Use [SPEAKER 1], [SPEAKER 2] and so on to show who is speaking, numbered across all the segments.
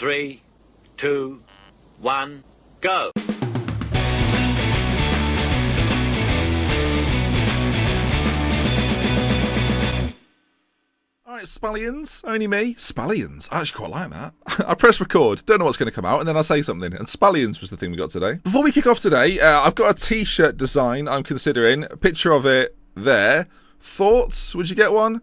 [SPEAKER 1] 3, 2, 1, go!
[SPEAKER 2] Alright, Ispalians, only me. Ispalians, I actually quite like that. I press record, don't know what's going to come out, and then I say something. And Ispalians was the thing we got today. Before we kick off today, I've got a t-shirt design I'm considering. A picture of it there. Thoughts? Would you get one?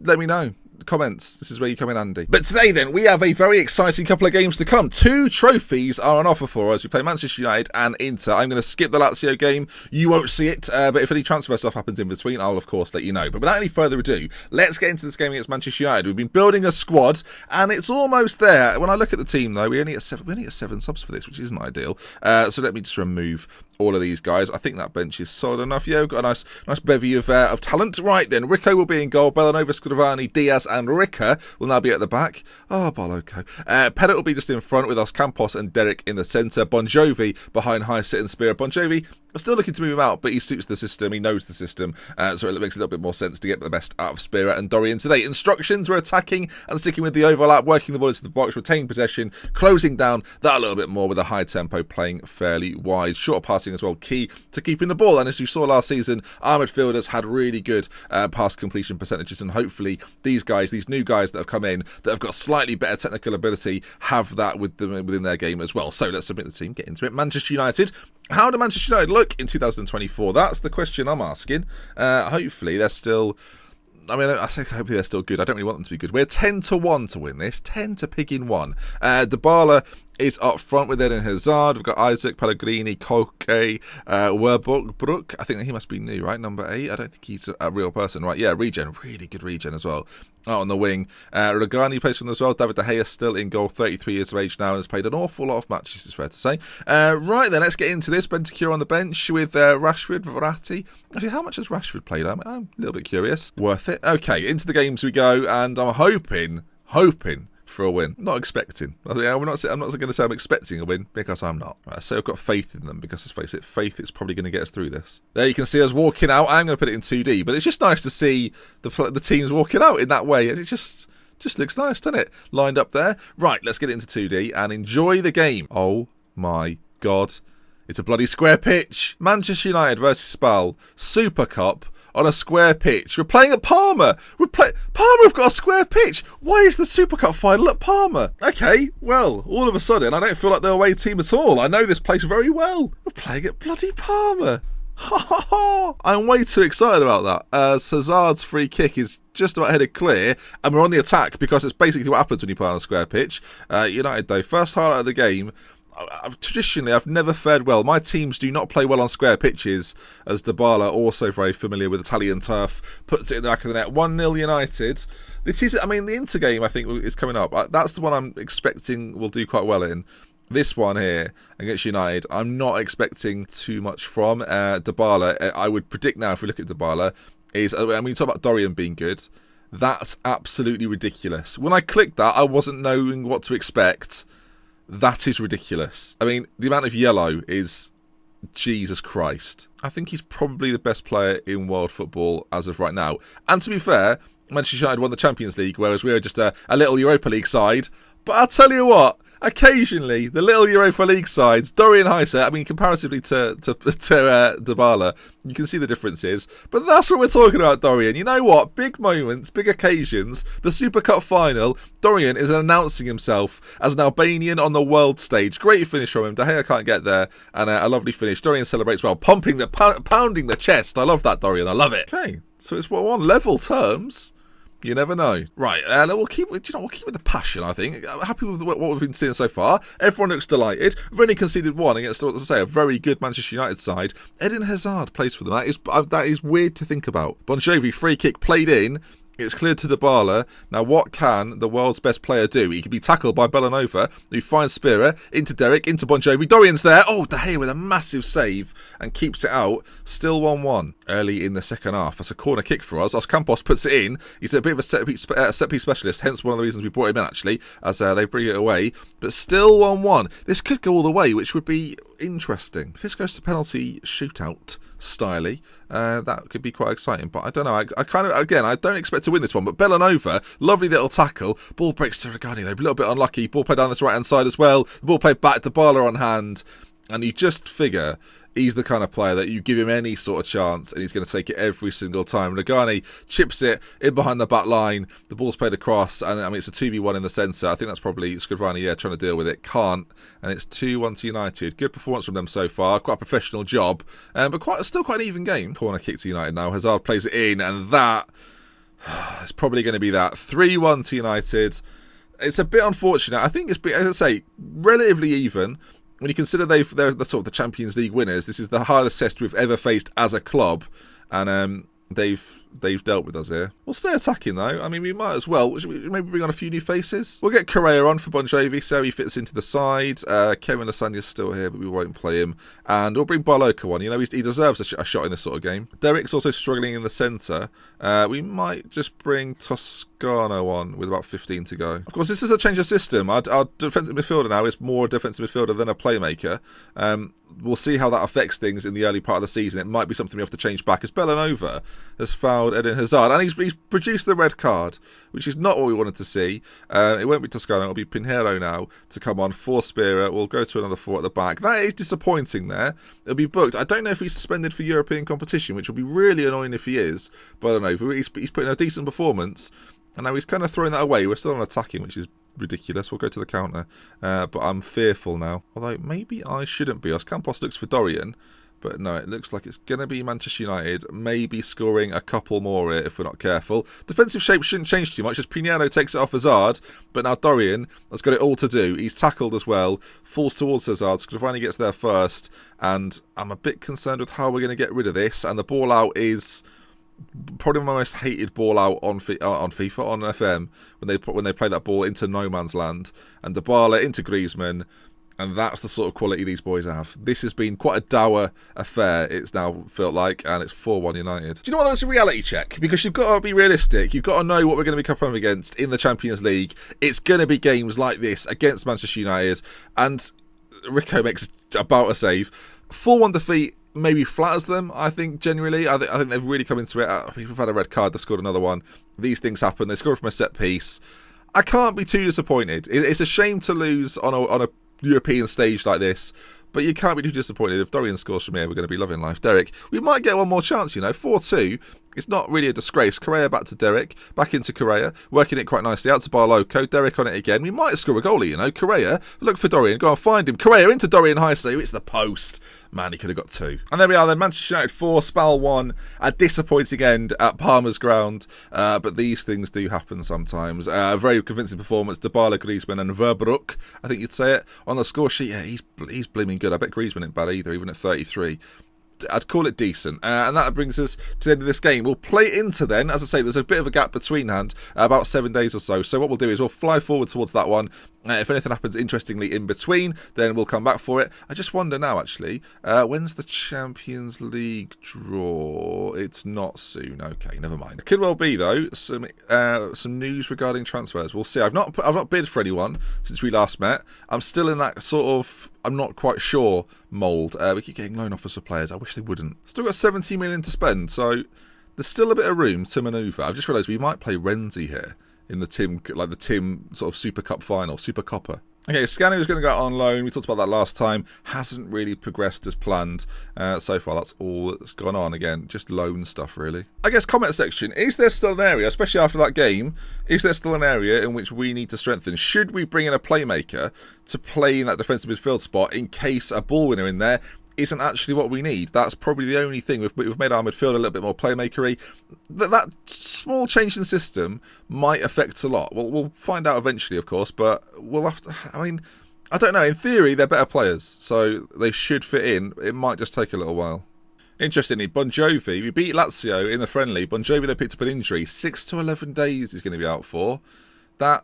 [SPEAKER 2] Let me know. Comments. This is where you come in handy. But today then, we have a very exciting couple of games to come. 2 trophies are on offer for us. We play Manchester United and Inter. I'm going to skip the Lazio game. You won't see it, but if any transfer stuff happens in between, I'll of course let you know. But without any further ado, let's get into this game against Manchester United. We've been building a squad, and it's almost there. When I look at the team, though, we only get 7 subs for this, which isn't ideal. So let me just remove all of these guys. I think that bench is solid enough. Yeah, we've got a nice bevy of talent. Right then, Rico will be in goal. Bellanova, Scrivani, Diaz and Rica will now be at the back. Oh, Barloco. Pettit will be just in front with us, Campos and Derek in the centre. Bon Jovi behind Highset and Spear. Bon Jovi still looking to move him out, but he suits the system. He knows the system, so it makes a little bit more sense to get the best out of Spear and Dorian today. Instructions: we're attacking and sticking with the overlap, working the ball into the box, retaining possession, closing down that a little bit more with a high tempo, playing fairly wide. Short passing as well, key to keeping the ball. And as you saw last season, our midfielders had really good pass completion percentages, and hopefully these new guys that have come in that have got slightly better technical ability have that with them within their game as well. So let's submit the team, get into it. Manchester United. How do Manchester United look in 2024? That's the question I'm asking. Hopefully they're still... I say hopefully they're still good. I don't really want them to be good. We're 10-1 to win this. 10 to pig in 1. Dybala is up front with Eden Hazard. We've got Isaac, Pellegrini, Koke, Werbrook. I think he must be new, right? Number 8. I don't think he's a real person, right? Yeah, regen. Really good regen as well. Out on the wing. Regani plays from them as well. David De Gea still in goal, 33 years of age now, and has played an awful lot of matches, it's fair to say. Right then, let's get into this. Bentancur on the bench with Rashford, Verratti. Actually, how much has Rashford played? I'm a little bit curious. Worth it. Okay, into the games we go, and I'm hoping for a win. Not expecting. I'm not going to say I'm expecting a win, because I'm not. Right, so I've got faith in them, because let's face it, faith is probably going to get us through this. There you can see us walking out. I'm going to put it in 2D, but it's just nice to see the teams walking out in that way. It just looks nice, doesn't it? Lined up there. Right, let's get it into 2D and enjoy the game. Oh my God. It's a bloody square pitch. Manchester United versus Spal. Super Cup. On a square pitch. We're playing at Parma. Parma have got a square pitch. Why is the Super Cup final at Parma? Okay, well, all of a sudden, I don't feel like they're a away team at all. I know this place very well. We're playing at bloody Parma. Ha ha ha. I'm way too excited about that. Hazard's free kick is just about headed clear, and we're on the attack because it's basically what happens when you play on a square pitch. United, though, first highlight of the game. Traditionally, I've never fared well. My teams do not play well on square pitches, as Dybala, also very familiar with Italian turf, puts it in the back of the net. 1-0 United. This is, the Inter game, I think, is coming up. That's the one I'm expecting we'll do quite well in. This one here against United, I'm not expecting too much from. Dybala, I would predict now, if we look at Dybala, you talk about Dorian being good. That's absolutely ridiculous. When I clicked that, I wasn't knowing what to expect. That is ridiculous. The amount of yellow is Jesus Christ. I think he's probably the best player in world football as of right now. And to be fair, Manchester United won the Champions League, whereas we are just a little Europa League side. But I'll tell you what, occasionally, the little Europa League sides, Dorian Highset, comparatively to Dybala, you can see the differences. But that's what we're talking about, Dorian. You know what? Big moments, big occasions. The Super Cup final, Dorian is announcing himself as an Albanian on the world stage. Great finish from him. De Gea can't get there. And a lovely finish. Dorian celebrates well, pounding the chest. I love that, Dorian. I love it. Okay, so it's on level terms. You never know. Right, we'll keep with the passion, I think. I'm happy with what we've been seeing so far. Everyone looks delighted. We've only conceded 1 against, a very good Manchester United side. Eden Hazard plays for them. That is weird to think about. Bon Jovi, free kick played in. It's cleared to Dybala. Now, what can the world's best player do? He can be tackled by Bellanova, who finds Spearer, into Derek, into Bon Jovi. Dorian's there. Oh, De Gea with a massive save and keeps it out. Still 1-1 early in the second half. That's a corner kick for us. Campos puts it in. He's a bit of a set-piece specialist, hence one of the reasons we brought him in, actually, as they bring it away. But still 1-1. This could go all the way, which would be interesting. If this goes to penalty shootout styly, that could be quite exciting. But I don't know. I kind of, again, I don't expect to win this one. But Bellanova, lovely little tackle. Ball breaks to Regani, though. A little bit unlucky. Ball played down this right-hand side as well. The ball played back to Barla on hand. And you just figure he's the kind of player that you give him any sort of chance and he's going to take it every single time. Regani chips it in behind the back line. The ball's played across. And I mean, it's a 2v1 in the centre. I think that's probably Scrivani, trying to deal with it. Can't. And it's 2-1 to United. Good performance from them so far. Quite a professional job. But still quite an even game. Corner kick to United now. Hazard plays it in. And that is probably going to be that. 3-1 to United. It's a bit unfortunate. I think it's, as I say, relatively even. When you consider they're the sort of the Champions League winners, this is the hardest test we've ever faced as a club, and they've dealt with us here. We'll stay attacking though. I mean, we might as well. Should we maybe bring on a few new faces? We'll get Correa on for Bon Jovi, so he fits into the side. Kevin Lasagna's still here, but we won't play him. And we'll bring Barloka on. You know, he deserves a shot in this sort of game. Derek's also struggling in the centre. We might just bring Toscano on with about 15 to go. Of course, this is a change of system. Our defensive midfielder now is more a defensive midfielder than a playmaker. We'll see how that affects things in the early part of the season. It might be something we have to change back, as Bellanova has fouled Eden Hazard, and he's produced the red card, which is not what we wanted to see. It won't be Toscano, it'll be Pinheiro now to come on for Spira. We'll go to another 4 at the back. That is disappointing there. It'll be booked. I don't know if he's suspended for European competition, which will be really annoying if he is, but I don't know. He's put in a decent performance, and now he's kind of throwing that away. We're still on attacking, which is ridiculous. We'll go to the counter, but I'm fearful now. Although maybe I shouldn't be. Campos looks for Dorian, but no, it looks like it's going to be Manchester United, maybe scoring a couple more here if we're not careful. Defensive shape shouldn't change too much as Pinheiro takes it off Hazard, but now Dorian has got it all to do. He's tackled as well, falls towards Hazard. Scrivani gets there first, and I'm a bit concerned with how we're going to get rid of this, and the ball out is probably my most hated ball out on FIFA, on FM, when they play that ball into no man's land, and Dybala into Griezmann. And that's the sort of quality these boys have. This has been quite a dour affair, it's now felt like, and it's 4-1 United. Do you know what? That's a reality check, because you've got to be realistic. You've got to know what we're going to be coming up against in the Champions League. It's going to be games like this against Manchester United, and Rico makes about a save. 4-1 defeat maybe flatters them, I think, genuinely. I think they've really come into it. We've had a red card, they've scored another one. These things happen. They scored from a set piece. I can't be too disappointed. It's a shame to lose on a European stage like this, but you can't be too disappointed. If Dorian scores from here, we're going to be loving life. Derek, we might get one more chance, 4-2. It's not really a disgrace. Correa back to Derek, back into Correa, working it quite nicely out to Barloka. Derek on it again. We might score a goalie, Correa, look for Dorian, go and find him. Correa into Dorian high save. It's the post. Man, he could have got 2. And there we are then. Manchester United 4, Spal 1. A disappointing end at Palmer's ground. But these things do happen sometimes. A very convincing performance. Dybala, Griezmann and Verbrook, I think you'd say it. On the score sheet, yeah, he's blooming good. I bet Griezmann ain't bad either, even at 33. I'd call it decent. And that brings us to the end of this game. We'll play into then, as I say, there's a bit of a gap between hand, about 7 days or so. So what we'll do is we'll fly forward towards that one. If anything happens interestingly in between, then we'll come back for it. I just wonder now, actually, when's the Champions League draw? It's not soon. Okay, never mind. It could well be, though, some news regarding transfers. We'll see. I've not bid for anyone since we last met. I'm still in that sort of, I'm not quite sure mould. We keep getting loan offers for players. I wish they wouldn't. Still got 70 million to spend, so there's still a bit of room to manoeuvre. I've just realised we might play Renzi here in the Tim sort of Super Cup final, Super Copper. Okay, Scanu is going to go out on loan. We talked about that last time. Hasn't really progressed as planned so far. That's all that's gone on. Again, just loan stuff, really. I guess comment section. Is there still an area, especially after that game, is there still an area in which we need to strengthen? Should we bring in a playmaker to play in that defensive midfield spot in case a ball winner in there isn't actually what we need? That's probably the only thing. We've made our midfield a little bit more playmakery. That small change in system might affect a lot. We'll find out eventually, of course, but we'll have to... I mean, I don't know. In theory, they're better players, so they should fit in. It might just take a little while. Interestingly, Bon Jovi, we beat Lazio in the friendly. Bon Jovi, they picked up an injury. 6 to 11 days he's going to be out for. That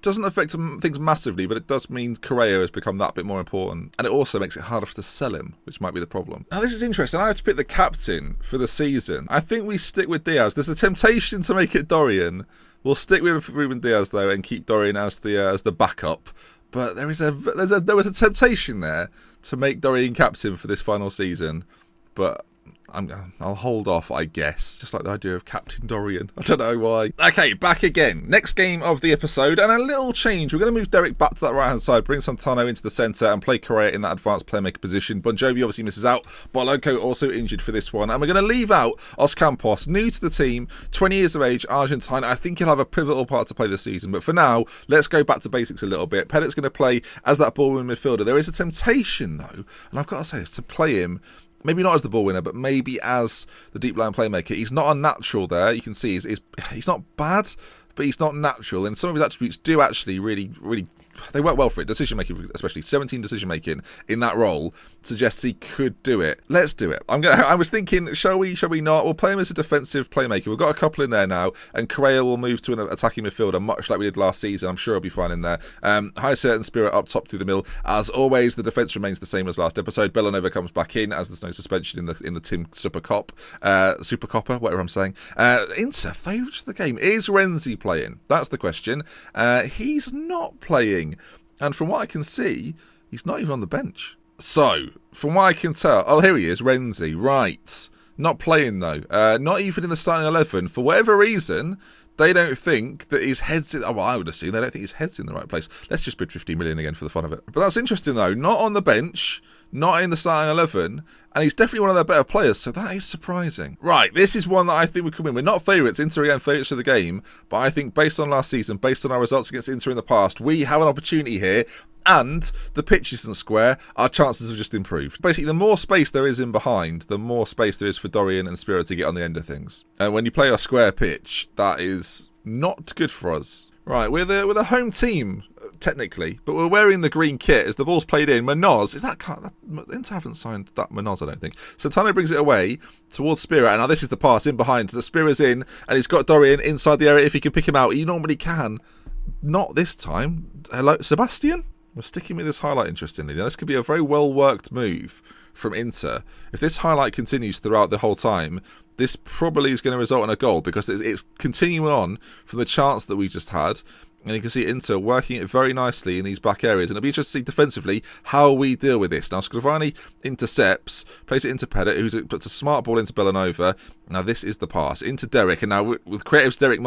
[SPEAKER 2] doesn't affect things massively, but it does mean Correa has become that bit more important. And it also makes it harder to sell him, which might be the problem. Now, this is interesting. I have to pick the captain for the season. I think we stick with Diaz. There's a temptation to make it Dorian. We'll stick with Ruben Diaz, though, and keep Dorian as the backup. But there was a temptation there to make Dorian captain for this final season, but I'll hold off, I guess. Just like the idea of Captain Dorian. I don't know why. Okay, back again. Next game of the episode, and a little change. We're going to move Derek back to that right-hand side, bring Santano into the centre, and play Correa in that advanced playmaker position. Bon Jovi obviously misses out. Boloko also injured for this one. And we're going to leave out Os Campos, new to the team, 20 years of age, Argentine. I think he'll have a pivotal part to play this season. But for now, let's go back to basics a little bit. Pettit's going to play as that ball-winning midfielder. There is a temptation, though, and I've got to say this, to play him maybe not as the ball winner, but maybe as the deep line playmaker. He's not unnatural there. You can see he's not bad, but he's not natural. And some of his attributes do actually really they work well for it. Decision making, especially 17 decision making in that role, suggests he could do it. Let's do it. I was thinking, shall we not? We'll play him as a defensive playmaker. We've got a couple in there now, and Correa will move to an attacking midfielder, much like we did last season. I'm sure he'll be fine in there. Heise and Spirit up top through the middle. As always, the defence remains the same as last episode. Bellanova comes back in as there's no suspension in the Team Super Copper, whatever I'm saying. Inter, favourite of the game. Is Renzi playing? That's the question. He's not playing. And from what I can see, he's not even on the bench. So, from what I can tell... Oh, here he is, Renzi. Right. Not playing, though. Not even in the starting 11. For whatever reason, they don't think that his head's in... Oh, well, I would assume they don't think his head's in the right place. Let's just bid 15 million again for the fun of it. But that's interesting, though. Not on the bench, not in the starting 11, and he's definitely one of their better players, so that is surprising. Right, this is one that I think we could win. We're not favourites. Inter again, favourites of the game, but I think based on last season, based on our results against Inter in the past, we have an opportunity here, and the pitch isn't square, our chances have just improved. Basically, the more space there is in behind, the more space there is for Dorian and Spiro to get on the end of things. And when you play a square pitch, that is not good for us. Right, we're the home team, technically, but we're wearing the green kit as the ball's played in. Manoz, Inter haven't signed that Manoz, I don't think. Santano brings it away towards Spira, and now this is the pass in behind. The Spira's in, and he's got Dorian inside the area if he can pick him out. He normally can. Not this time. Hello, Sebastian? We're sticking with this highlight, interestingly. Now, this could be a very well-worked move from Inter. If this highlight continues throughout the whole time, this probably is going to result in a goal because it's continuing on from the chance that we just had. And you can see Inter working it very nicely in these back areas. And it'll be interesting to see defensively how we deal with this. Now, Scrivani intercepts, plays it into Pettit, who puts a smart ball into Bellanova. Now, this is the pass into Derek. And now with Creative's Derek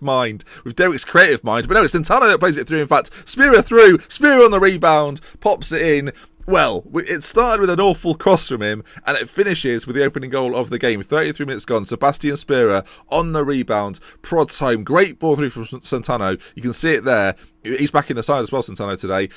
[SPEAKER 2] mind, with Derek's creative mind. But no, it's Santano that plays it through, in fact. Spira through, Spira on the rebound, pops it in. Well, it started with an awful cross from him, and it finishes with the opening goal of the game. 33 minutes gone. Sebastian Spira on the rebound, prods home. Great ball through from Santano. You can see it there. He's back in the side as well, Santano, today.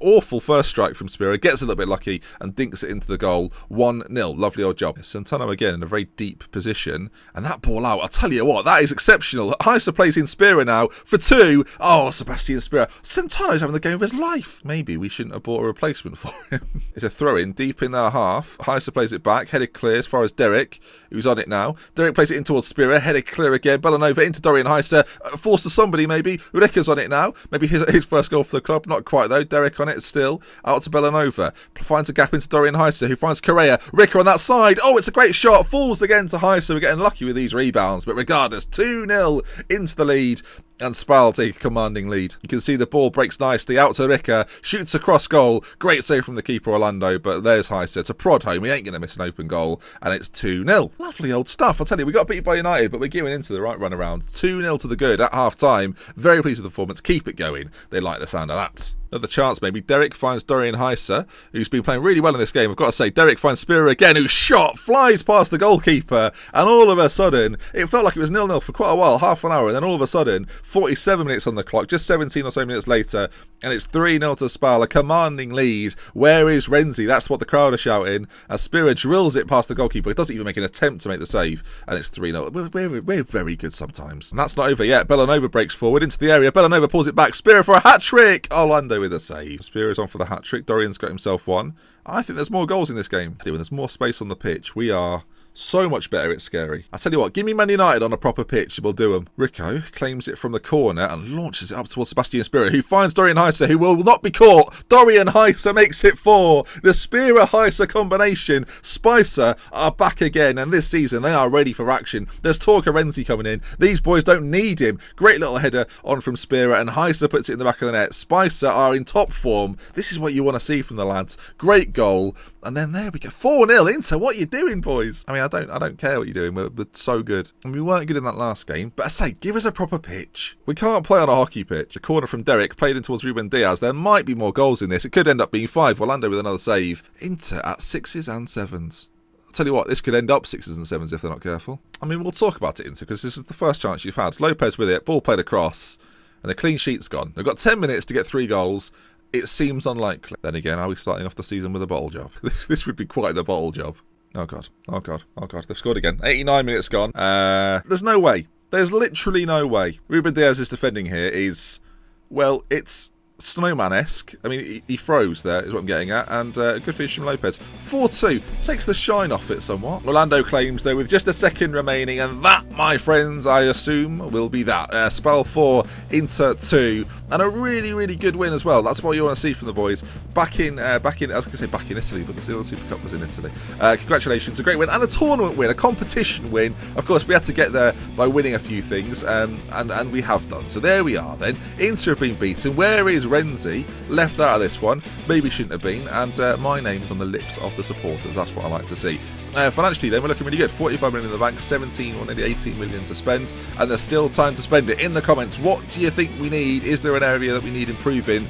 [SPEAKER 2] Awful first strike from Spira. Gets a little bit lucky and dinks it into the goal. 1-0. Lovely old job. Santano again in a very deep position. And that ball out, I'll tell you what, that is exceptional. Heise plays in Spira now for 2. Oh, Sebastian Spira. Santano's having the game of his life. Maybe we shouldn't have bought a replacement for him. It's a throw-in deep in their half. Heise plays it back. Headed clear as far as Derek, who's on it now. Derek plays it in towards Spira. Headed clear again. Bellanova into Dorian Heise. Forced to somebody maybe. Ureka's on it now. Maybe his first goal for the club. Not quite though. Derek on it still. Out to Bellanova. Finds a gap into Dorian Heise, who finds Correa. Ricker on that side. Oh, it's a great shot. Falls again to Heise. We're getting lucky with these rebounds. But regardless, 2-0 into the lead. And Spal take a commanding lead. You can see the ball breaks nicely out to Ricker. Shoots across goal. Great save from the keeper Orlando. But there's Heise. It's a prod home. He ain't going to miss an open goal. And it's 2-0. Lovely old stuff. I'll tell you, we got beat by United, but we're gearing into the right run around. 2-0 to the good at half time. Very pleased with the performance. Keep it going. They like the sound of that. Another chance maybe. Derek finds Dorian Heise, who's been playing really well in this game. I've got to say, Derek finds Spira again, whose shot flies past the goalkeeper. And all of a sudden, it felt like it was 0-0 for quite a while, half an hour. And then all of a sudden, 47 minutes on the clock, just 17 or so minutes later. And it's 3-0 to Spal, a commanding lead. Where is Renzi? That's what the crowd are shouting. As Spira drills it past the goalkeeper. It doesn't even make an attempt to make the save. And it's 3-0. We're very good sometimes. And that's not over yet. Bellanova breaks forward into the area. Bellanova pulls it back. Spira for a hat-trick. Orlando with a save. Spira's on for the hat-trick. Dorian's got himself one. I think there's more goals in this game. When there's more space on the pitch, we are So much better, it's scary. I tell you what, give me Man United on a proper pitch, we'll do them. Rico claims it from the corner and launches it up towards Sebastian Spira, who finds Dorian Heiser, who will not be caught. Dorian Heiser makes it 4. The Spira-Heiser combination. Spicer are back again, and this season they are ready for action. There's Torca Renzi coming in. These boys don't need him. Great little header on from Spira, and Heiser puts it in the back of the net. Spicer are in top form. This is what you want to see from the lads. Great goal. And then there we go. 4-0 Inter. What are you doing, boys? I mean, I don't care what you're doing. We're so good. And we weren't good in that last game. But I say, give us a proper pitch. We can't play on a hockey pitch. A corner from Derek, played in towards Ruben Diaz. There might be more goals in this. It could end up being 5. Orlando with another save. Inter at 6s and 7s. I'll tell you what, this could end up 6s and 7s if they're not careful. I mean, we'll talk about it, Inter, because this is the first chance you've had. Lopez with it, ball played across, and the clean sheet's gone. They've got 10 minutes to get 3 goals. It seems unlikely. Then again, are we starting off the season with a bottle job? This would be quite the bottle job. Oh, God. Oh, God. Oh, God. They've scored again. 89 minutes gone. There's no way. There's literally no way. Ruben Diaz's defending here is, well, it's snowman-esque. I mean, he froze there, is what I'm getting at. And good finish from Lopez. 4-2. Takes the shine off it somewhat. Orlando claims, though, with just a second remaining. And that, my friends, I assume, will be that. Spell 4, Inter 2. And a really, really good win as well. That's what you want to see from the boys. Back in, I was going to say back in Italy, but the Super Cup was in Italy. Congratulations. A great win. And a tournament win. A competition win. Of course, we had to get there by winning a few things. And we have done. So there we are then. Inter have been beaten. Where is Renzi? Left out of this one. Maybe shouldn't have been. And my name's on the lips of the supporters. That's what I like to see. Financially then, we're looking really good. 45 million in the bank, 17 or nearly 18 million to spend, and there's still time to spend it. In the comments, what do you think we need? Is there an area that we need improving?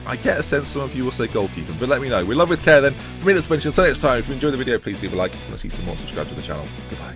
[SPEAKER 2] I get a sense some of you will say goalkeeping, but let me know. We love with care then. From me, that's mentioned. Until next time, if you enjoyed the video, please leave a like. If you want to see some more, subscribe to the channel. Goodbye.